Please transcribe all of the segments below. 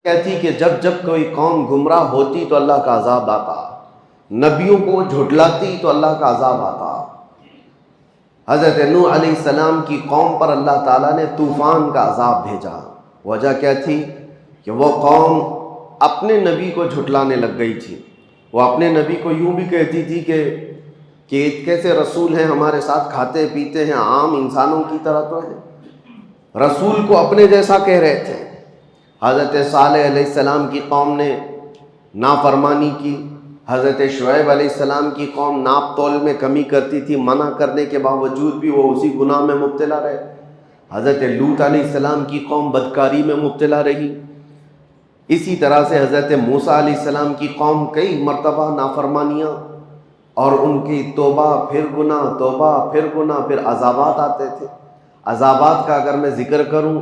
کہتی کہ جب جب کوئی قوم گمراہ ہوتی تو اللہ کا عذاب آتا، نبیوں کو جھٹلاتی تو اللہ کا عذاب آتا۔ حضرت نوح علیہ السلام کی قوم پر اللہ تعالیٰ نے طوفان کا عذاب بھیجا۔ وجہ کیا تھی کہ وہ قوم اپنے نبی کو جھٹلانے لگ گئی تھی۔ وہ اپنے نبی کو یوں بھی کہتی تھی کہ کیسے رسول ہیں، ہمارے ساتھ کھاتے پیتے ہیں، عام انسانوں کی طرح تو ہیں۔ رسول کو اپنے جیسا کہہ رہے تھے۔ حضرت صالح علیہ السلام کی قوم نے نافرمانی کی۔ حضرت شعیب علیہ السلام کی قوم ناپ تول میں کمی کرتی تھی، منع کرنے کے باوجود بھی وہ اسی گناہ میں مبتلا رہے۔ حضرت لوط علیہ السلام کی قوم بدکاری میں مبتلا رہی۔ اسی طرح سے حضرت موسیٰ علیہ السلام کی قوم کئی مرتبہ نافرمانیاں اور ان کی توبہ پھر گناہ، توبہ پھر گناہ، پھر عذابات آتے تھے۔ عذابات کا اگر میں ذکر کروں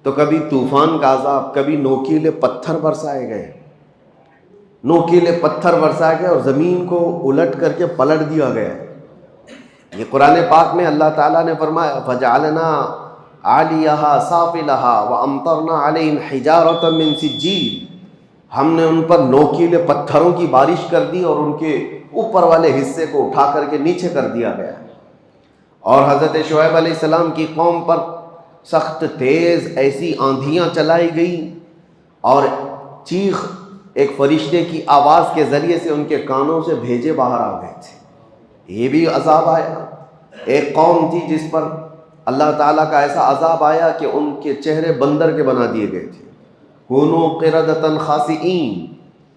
تو کبھی طوفان کا عذاب، کبھی نوکیلے پتھر برسائے گئے، نوکیلے پتھر برسائے گئے اور زمین کو الٹ کر کے پلٹ دیا گیا۔ یہ قرآن پاک میں اللہ تعالیٰ نے فرمایا فَجَعَلْنَا عَالِيَهَا سَافِلَهَا وَأَمْطَرْنَا عَلَيْهِمْ حِجَارَةً مِّن سِجِّيلٍ، ہم نے ان پر نوکیلے پتھروں کی بارش کر دی اور ان کے اوپر والے حصے کو اٹھا کر کے نیچے کر دیا گیا۔ اور حضرت شعیب علیہ السلام کی قوم پر سخت تیز ایسی آندھیاں چلائی گئی اور چیخ ایک فرشتے کی آواز کے ذریعے سے ان کے کانوں سے بھیجے باہر آ گئے تھے۔ یہ بھی عذاب آیا۔ ایک قوم تھی جس پر اللہ تعالیٰ کا ایسا عذاب آیا کہ ان کے چہرے بندر کے بنا دیے گئے تھے۔ کونوا قردۃ خاسئین،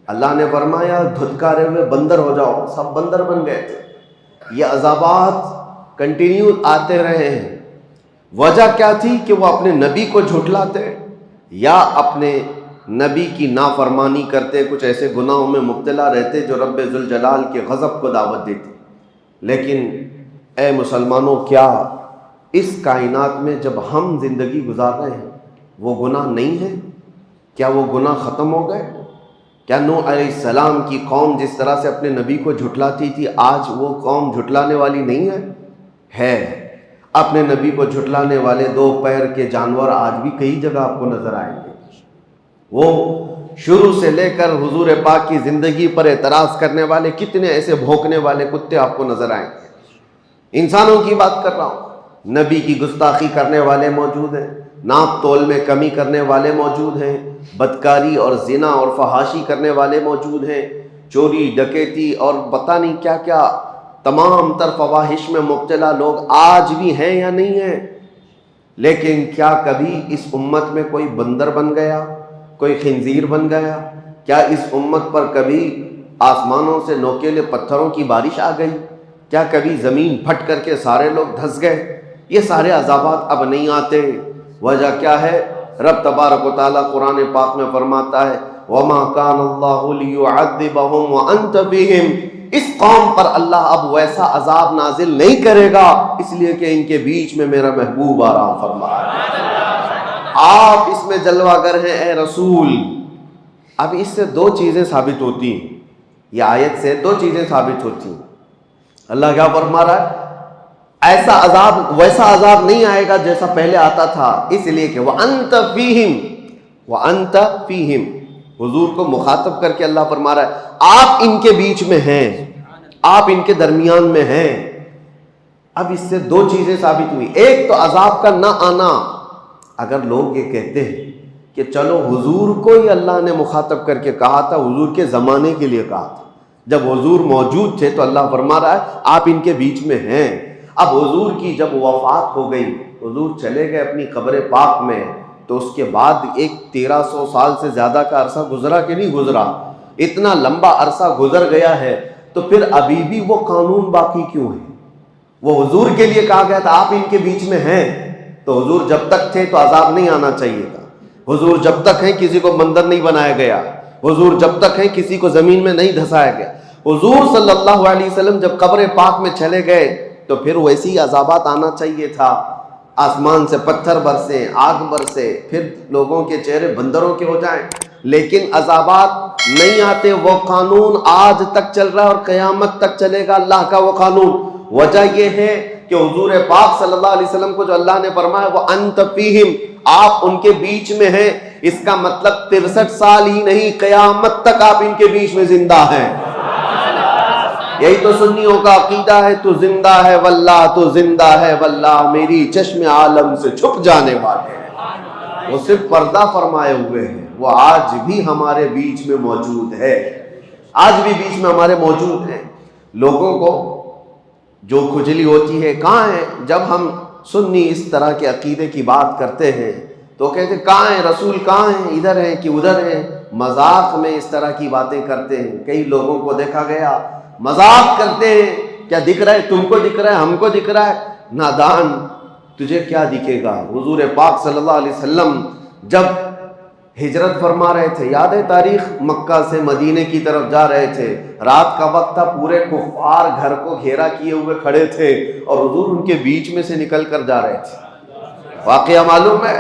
اللہ نے فرمایا دھتکارے ہوئے بندر ہو جاؤ، سب بندر بن گئے تھے۔ یہ عذابات کنٹینیو آتے رہے ہیں۔ وجہ کیا تھی کہ وہ اپنے نبی کو جھٹلاتے یا اپنے نبی کی نافرمانی کرتے، کچھ ایسے گناہوں میں مبتلا رہتے جو رب ذوالجلال کے غضب کو دعوت دیتے۔ لیکن اے مسلمانوں، کیا اس کائنات میں جب ہم زندگی گزار رہے ہیں وہ گناہ نہیں ہے؟ کیا وہ گناہ ختم ہو گئے؟ کیا نوح علیہ السلام کی قوم جس طرح سے اپنے نبی کو جھٹلاتی تھی، آج وہ قوم جھٹلانے والی نہیں ہے؟ ہے۔ اپنے نبی کو جھٹلانے والے دو پیر کے جانور آج بھی کئی جگہ آپ کو نظر آئیں گے۔ وہ شروع سے لے کر حضور پاک کی زندگی پر اعتراض کرنے والے کتنے ایسے بھونکنے والے کتے آپ کو نظر آئیں گے۔ انسانوں کی بات کر رہا ہوں، نبی کی گستاخی کرنے والے موجود ہیں، ناپ تول میں کمی کرنے والے موجود ہیں، بدکاری اور زنا اور فحاشی کرنے والے موجود ہیں، چوری ڈکیتی اور پتہ نہیں کیا کیا تمام تر فواحش میں مبتلا لوگ آج بھی ہیں یا نہیں ہیں؟ لیکن کیا کبھی اس امت میں کوئی بندر بن گیا، کوئی خنزیر بن گیا؟ کیا اس امت پر کبھی آسمانوں سے نوکیلے پتھروں کی بارش آ گئی؟ کیا کبھی زمین پھٹ کر کے سارے لوگ دھس گئے؟ یہ سارے عذابات اب نہیں آتے۔ وجہ کیا ہے؟ رب تبارک و تعالیٰ قرآن پاک میں فرماتا ہے وَمَا كَانَ اللَّهُ لِيُعَذِّبَهُمْ وَأَنْتَ فِيهِمْ، اس قوم پر اللہ اب ویسا عذاب نازل نہیں کرے گا اس لیے کہ ان کے بیچ میں میرا محبوب آرام فرما ہے۔ آپ اس میں جلوہ گر ہیں اے رسول۔ اب اس سے دو چیزیں ثابت ہوتی ہیں، یہ آیت سے دو چیزیں ثابت ہوتی ہیں۔ اللہ کیا فرما رہا ہے؟ ایسا عذاب، ویسا عذاب نہیں آئے گا جیسا پہلے آتا تھا، اس لیے کہ وَأَنْتَ فِيهِمْ، وَأَنْتَ فِيهِمْ، حضور کو مخاطب کر کے اللہ فرما رہا ہے آپ ان کے بیچ میں ہیں، آپ ان کے درمیان میں ہیں۔ اب اس سے دو چیزیں ثابت ہوئی۔ ایک تو عذاب کا نہ آنا۔ اگر لوگ یہ کہتے ہیں کہ چلو حضور کو ہی اللہ نے مخاطب کر کے کہا تھا، حضور کے زمانے کے لیے کہا تھا، جب حضور موجود تھے تو اللہ فرما رہا ہے آپ ان کے بیچ میں ہیں۔ اب حضور کی جب وفات ہو گئی، حضور چلے گئے اپنی قبر پاک میں، تو اس کے بعد ایک 1300 سال سے زیادہ کا عرصہ گزرا کہ نہیں گزرا؟ اتنا لمبا عرصہ گزر گیا ہے تو پھر ابھی بھی وہ قانون باقی کیوں ہے؟ وہ حضور کے لیے کہا گیا تھا آپ ان کے بیچ میں ہیں، تو حضور جب تک تھے تو عذاب نہیں آنا چاہیے تھا۔ حضور جب تک ہیں کسی کو بندر نہیں بنایا گیا، حضور جب تک ہیں کسی کو زمین میں نہیں دھسایا گیا۔ حضور صلی اللہ علیہ وسلم جب قبر پاک میں چلے گئے تو پھر ویسے ہی عذابات آنا چاہیے تھا، آسمان سے پتھر برسے، آگ برسے، پھر لوگوں کے چہرے بندروں کے ہو جائیں، لیکن عذابات نہیں آتے۔ وہ قانون آج تک چل رہا ہے اور قیامت تک چلے گا اللہ کا وہ قانون۔ وجہ یہ ہے کہ حضور پاک صلی اللہ علیہ وسلم کو جو اللہ نے فرمایا وہ انت فیہم، آپ ان کے بیچ میں ہیں، اس کا مطلب 63 سال ہی نہیں، قیامت تک آپ ان کے بیچ میں زندہ ہیں۔ یہی تو سنیوں کا عقیدہ ہے، تو زندہ ہے واللہ، تو زندہ ہے واللہ، میری چشم عالم سے چھپ جانے والے ہیں۔ وہ صرف پردہ فرمائے ہوئے ہیں، وہ آج بھی ہمارے بیچ میں موجود ہے، آج بھی بیچ میں ہمارے موجود ہیں۔ لوگوں کو جو کھجلی ہوتی ہے، کہاں ہے؟ جب ہم سنی اس طرح کے عقیدے کی بات کرتے ہیں تو کہتے ہیں کہاں ہیں رسول، کہاں ہیں، ادھر ہیں کہ ادھر ہیں؟ مذاق میں اس طرح کی باتیں کرتے ہیں۔ کئی لوگوں کو دیکھا گیا مذاق کرتے ہیں، کیا دکھ رہا ہے تم کو، دکھ رہا ہے ہم کو، دکھ رہا ہے؟ نادان، تجھے کیا دکھے گا؟ حضور پاک صلی اللہ علیہ وسلم جب ہجرت فرما رہے تھے، یاد ہے تاریخ، مکہ سے مدینے کی طرف جا رہے تھے، رات کا وقت تھا، پورے کفار گھر کو گھیرا کیے ہوئے کھڑے تھے اور حضور ان کے بیچ میں سے نکل کر جا رہے تھے۔ واقعہ معلوم ہے؟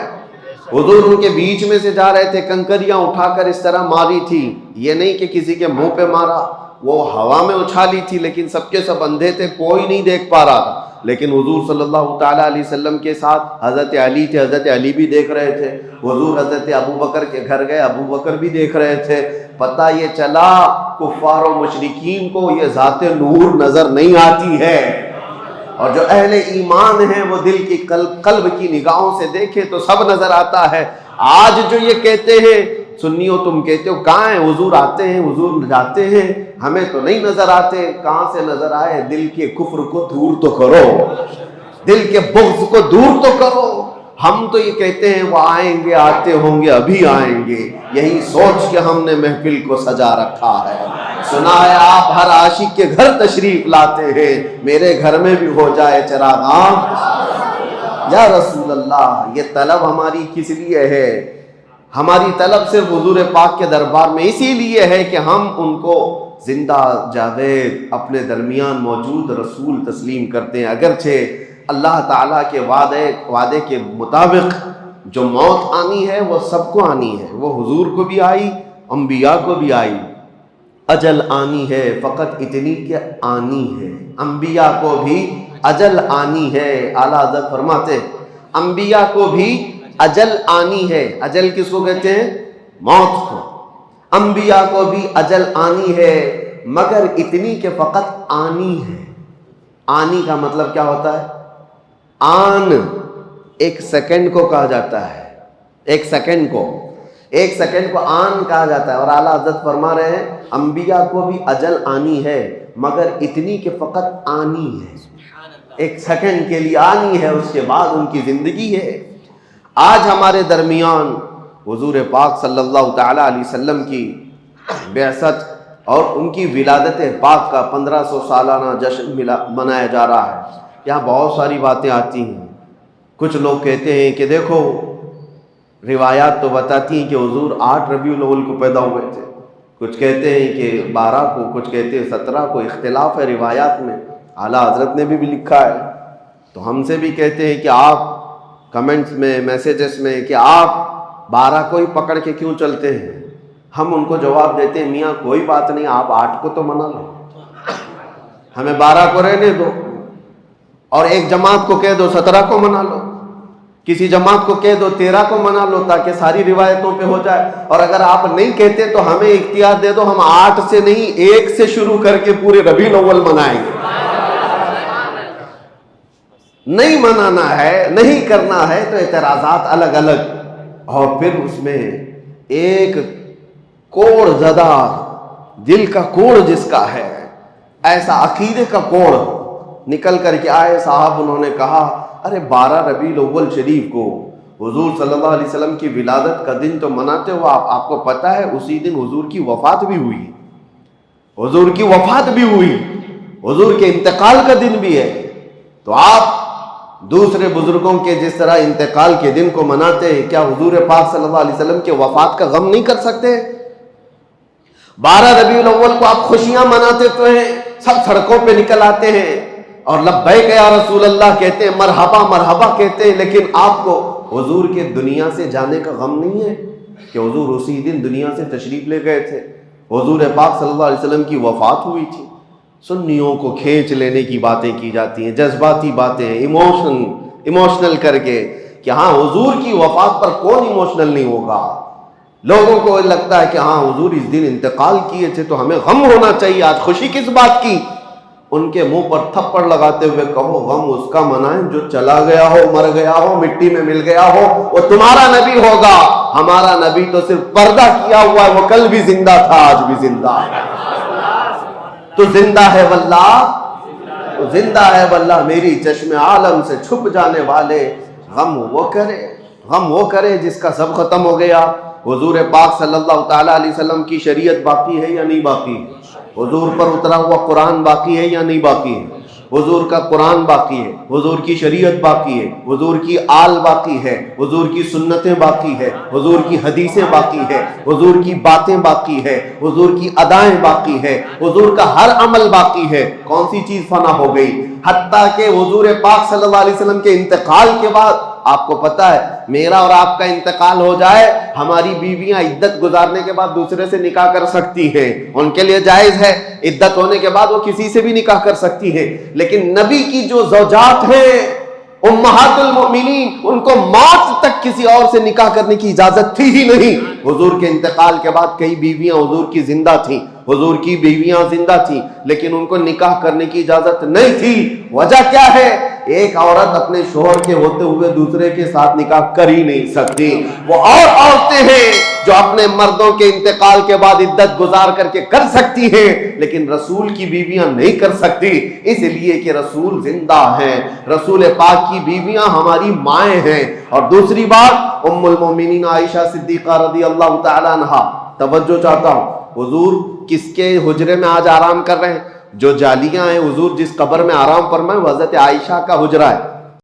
حضور ان کے بیچ میں سے جا رہے تھے، کنکریاں اٹھا کر اس طرح ماری تھی، یہ نہیں کہ کسی کے منہ پہ مارا، وہ ہوا میں اچھالی تھی، لیکن سب کے سب اندھے تھے، کوئی نہیں دیکھ پا رہا تھا۔ لیکن حضور صلی اللہ تعالیٰ علیہ وسلم کے ساتھ حضرت علی تھے، حضرت علی بھی دیکھ رہے تھے۔ حضور حضرت ابو بکر کے گھر گئے، ابو بکر بھی دیکھ رہے تھے۔ پتہ یہ چلا کفار و مشرکین کو یہ ذات نور نظر نہیں آتی ہے، اور جو اہل ایمان ہیں وہ دل کی قلب کی نگاہوں سے دیکھے تو سب نظر آتا ہے۔ آج جو یہ کہتے ہیں سنیوں، تم کہتے ہو کہاں ہیں حضور، آتے ہیں حضور جاتے ہیں، ہمیں تو نہیں نظر آتے۔ کہاں سے نظر آئے؟ دل کے کفر کو دور تو کرو، دل کے بغض کو دور تو کرو۔ ہم تو یہ کہتے ہیں وہ آئیں گے، آتے ہوں گے، ابھی آئیں گے، یہی سوچ کے ہم نے محفل کو سجا رکھا ہے۔ سنا ہے آپ ہر عاشق کے گھر تشریف لاتے ہیں، میرے گھر میں بھی ہو جائے چراغاں یا رسول اللہ۔ یہ طلب ہماری کس لیے ہے؟ ہماری طلب صرف حضور پاک کے دربار میں اسی لیے ہے کہ ہم ان کو زندہ جاوید اپنے درمیان موجود رسول تسلیم کرتے ہیں۔ اگرچہ اللہ تعالیٰ کے وعدے کے مطابق جو موت آنی ہے وہ سب کو آنی ہے، وہ حضور کو بھی آئی، انبیاء کو بھی آئی۔ اجل آنی ہے، فقط اتنی کہ آنی ہے۔ انبیاء کو بھی اجل آنی ہے۔ اعلیٰ حضرت فرماتے انبیاء کو بھی اجل آنی ہے۔ اجل کس کو کہتے ہیں؟ موت کو۔ انبیاء کو بھی اجل آنی ہے، مگر اتنی کہ فقط آنی ہے۔ آنی کا مطلب کیا ہوتا ہے؟ آن ایک سیکنڈ کو کہا جاتا ہے، ایک سیکنڈ کو آن کہا جاتا ہے۔ اور اعلیٰ حضرت فرما رہے ہیں انبیاء کو بھی اجل آنی ہے، مگر اتنی کہ فقط آنی ہے، ایک سیکنڈ کے لیے آنی ہے، اس کے بعد ان کی زندگی ہے۔ آج ہمارے درمیان حضور پاک صلی اللہ تعالیٰ علیہ وسلم کی بعثت اور ان کی ولادت پاک کا 1500 سالانہ جشن منایا جا رہا ہے۔ یہاں بہت ساری باتیں آتی ہیں۔ کچھ لوگ کہتے ہیں کہ دیکھو روایات تو بتاتی ہیں کہ حضور 8 ربیع الاول کو پیدا ہوئے تھے، کچھ کہتے ہیں کہ 12 کو، کچھ کہتے ہیں 17 کو، اختلاف ہے روایات میں۔ اعلیٰ حضرت نے بھی لکھا ہے، تو ہم سے بھی کہتے ہیں کہ آپ کمنٹس میں، میسیجز میں، کہ آپ 12 کو ہی پکڑ کے کیوں چلتے ہیں؟ ہم ان کو جواب دیتے ہیں میاں کوئی بات نہیں، آپ 8 کو تو منا لو، ہمیں 12 کو رہنے دو، اور ایک جماعت کو کہہ دو 17 کو منا لو، کسی جماعت کو کہہ دو 13 کو منا لو، تاکہ ساری روایتوں پہ ہو جائے۔ اور اگر آپ نہیں کہتے تو ہمیں اختیار دے دو، ہم 8 سے نہیں 1 سے شروع کر کے پورے ربیع الاول منائیں گے۔ نہیں منانا ہے، نہیں کرنا ہے تو اعتراضات الگ الگ، اور پھر اس میں ایک کوڑ زدہ دل کا کوڑ جس کا ہے، ایسا عقیدے کا کوڑ نکل کر کے آئے صاحب، انہوں نے کہا ارے 12 ربیع الاول شریف کو حضور صلی اللہ علیہ وسلم کی ولادت کا دن تو مناتے ہو، آپ کو پتہ ہے اسی دن حضور کی وفات بھی ہوئی، حضور کی وفات بھی ہوئی، حضور کے انتقال کا دن بھی ہے۔ تو آپ دوسرے بزرگوں کے جس طرح انتقال کے دن کو مناتے ہیں، کیا حضور پاک صلی اللہ علیہ وسلم کے وفات کا غم نہیں کر سکتے؟ 12 ربیع الاول کو آپ خوشیاں مناتے تو ہیں، سب سڑکوں پہ نکل آتے ہیں اور لبیک یا رسول اللہ کہتے ہیں، مرحبا مرحبا کہتے ہیں، لیکن آپ کو حضور کے دنیا سے جانے کا غم نہیں ہے کہ حضور اسی دن دنیا سے تشریف لے گئے تھے، حضور پاک صلی اللہ علیہ وسلم کی وفات ہوئی تھی۔ سنیوں کو کھینچ لینے کی باتیں کی جاتی ہیں، جذباتی باتیں، ایموشنل کر کے، کہ ہاں حضور کی وفات پر کون ایموشنل نہیں ہوگا. لوگوں کو لگتا ہے کہ ہاں حضور اس دن انتقال کیے تھے تو ہمیں غم ہونا چاہیے, آج خوشی کس بات کی؟ ان کے منہ پر تھپڑ لگاتے ہوئے کہو غم اس کا منائیں جو چلا گیا ہو, مر گیا ہو, مٹی میں مل گیا ہو, وہ تمہارا نبی ہوگا. ہمارا نبی تو صرف پردہ کیا ہوا ہے, وہ کل بھی زندہ تھا, آج بھی زندہ ہے. تو زندہ ہے واللہ, تو زندہ ہے واللہ میری چشم عالم سے چھپ جانے والے. غم وہ کرے جس کا سب ختم ہو گیا. حضور پاک صلی اللہ تعالیٰ علیہ وسلم کی شریعت باقی ہے یا نہیں باقی ہے؟ حضور پر اترا ہوا قرآن باقی ہے یا نہیں باقی ہے؟ حضور کا قرآن باقی ہے, حضور کی شریعت باقی ہے, حضور کی آل باقی ہے, حضور کی سنتیں باقی ہے, حضور کی حدیثیں باقی ہے, حضور کی باتیں باقی ہے, حضور کی ادائیں باقی ہے, حضور کا ہر عمل باقی ہے. کون سی چیز فنا ہو گئی؟ حتیٰ کہ حضور پاک صلی اللہ علیہ وسلم کے انتقال کے بعد, آپ کو پتا ہے میرا اور آپ کا انتقال ہو جائے, ہماری بیویاں عدت گزارنے کے بعد دوسرے سے نکاح کر سکتی ہیں, ان کے لیے جائز ہے. عدت ہونے کے بعد وہ کسی سے بھی نکاح کر سکتی ہیں. لیکن نبی کی جو زوجات ہیں امہات المؤمنین, ان کو موت تک کسی اور سے نکاح کرنے کی اجازت تھی ہی نہیں. حضور کے انتقال کے بعد کئی بیویاں حضور کی زندہ تھیں, حضور کی بیویاں زندہ تھیں, لیکن ان کو نکاح کرنے کی اجازت نہیں تھی. وجہ کیا ہے؟ ایک عورت اپنے شوہر کے ہوتے ہوئے دوسرے کے ساتھ نکاح کر ہی نہیں سکتی. وہ اور عورتیں ہیں جو اپنے مردوں کے انتقال کے بعد عدت گزار کر کے کر سکتی ہیں, لیکن رسول کی بیویاں نہیں کر سکتی, اس لیے کہ رسول زندہ ہیں. رسول پاک کی بیویاں ہماری مائیں ہیں. اور دوسری بات, ام المومنین عائشہ صدیقہ رضی اللہ تعالی عنہا, توجہ چاہتا ہوں, حضور کس کے حجرے میں آج آرام کر رہے ہیں؟ جو جالیاں ہیں, حضور جس قبر میں آرام فرمائے وہ حضرت عائشہ کا حجرہ ہے.